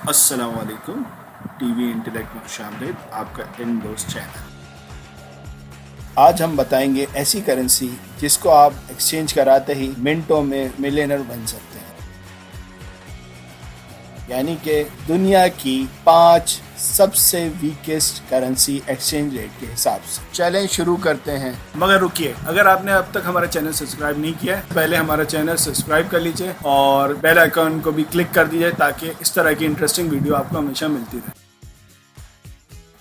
अस्सलामुअलैकुम। TV intellect में खुशामदीद, आपका इन दोस्त चैनल। आज हम बताएंगे ऐसी करेंसी जिसको आप एक्सचेंज कराते ही मिनटों में मिलियनर बन सकते हैं, यानी कि दुनिया की 5 सबसे वीकेस्ट करेंसी एक्सचेंज रेट के हिसाब से। चलें शुरू करते हैं, मगर रुकिए, अगर आपने अब तक हमारा चैनल सब्सक्राइब नहीं किया है, पहले हमारा चैनल सब्सक्राइब कर लीजिए और बेल आइकन को भी क्लिक कर दीजिए ताकि इस तरह की इंटरेस्टिंग वीडियो आपको हमेशा मिलती रहे।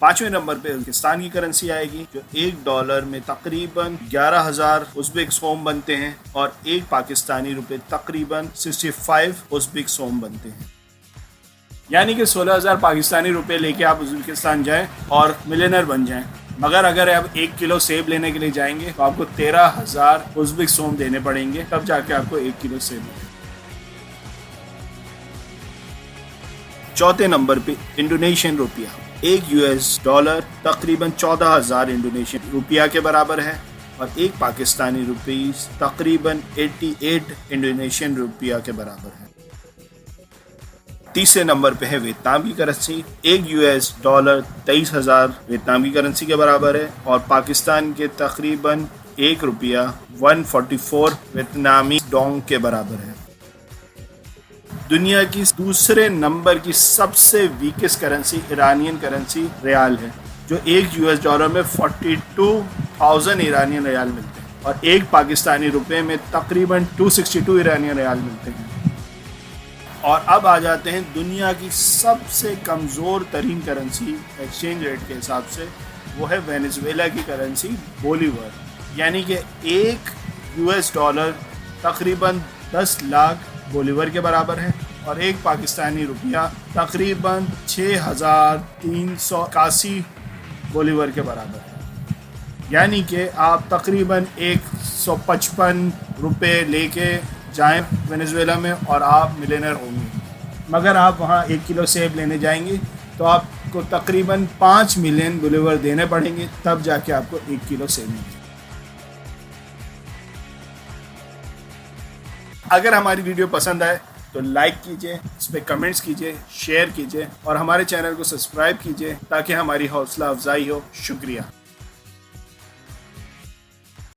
5वें नंबर पे उज़्बेकिस्तान की करेंसी आएगी, जो $1 में तकरीबन 11,000 उज़्बेक सोम बनते हैं और एक पाकिस्तानी रुपए तकरीबन 65 उज़्बेक सोम बनते हैं। यानी कि 16,000 पाकिस्तानी रुपए लेके आप उज़्बेकिस्तान जाएं और मिलियनर बन जाएं। मगर अगर आप 1 किलो सेब लेने के लिए जाएंगे तो आपको 13,000 उज़्बेक सोम देने पड़ेंगे, तब जाके आपको 1 किलो सेब मिलेगा। चौथे नंबर पे इंडोनेशियन रुपया, $1 तकरीबन 14,000 इंडोनेशियन रुपया के बराबर है और एक पाकिस्तानी रुपीस तकरीबन 88 इंडोनेशियन रुपया के बराबर है। तीसरे नंबर पे है वियतनाम की करेंसी, $1 23,000 वियतनाम की करेंसी के बराबर है और पाकिस्तान के तकरीबन ₹1 144 वियतनामी डोंग के बराबर है। दुनिया की दूसरे नंबर की सबसे weakest currency Iranian currency rial है, जो $1 में 42,000 ईरानियन रियाल मिलते हैं और एक पाकिस्तानी रुपए में तकरीबन 262 ईरानियन रियाल मिलते हैं। और अब आ जाते हैं दुनिया की सबसे कमज़ोर तरीन करेंसी एक्सचेंज रेट के हिसाब से, वो है वेनेजुएला की करेंसी बोलीवर, यानी कि $1 तकरीबन 10 लाख बोलीवर के बराबर है और एक पाकिस्तानी रुपया तकरीबन 6,381 बोलीवर के बराबर है। यानी कि आप तकरीबन 155 रुपये लेके जाएं वेनेजुएला में और आप मिलियनर होंगे। मगर आप वहाँ 1 किलो सेब लेने जाएंगे तो आपको तकरीबन 5 मिलियन बोलीवर देने पड़ेंगे, तब जाके आपको 1 किलो सेब मिलेगा। अगर हमारी वीडियो पसंद आए तो लाइक कीजिए, इस पर कमेंट्स कीजिए, शेयर कीजिए और हमारे चैनल को सब्सक्राइब कीजिए ताकि हमारी हौसला अफजाई हो। शुक्रिया।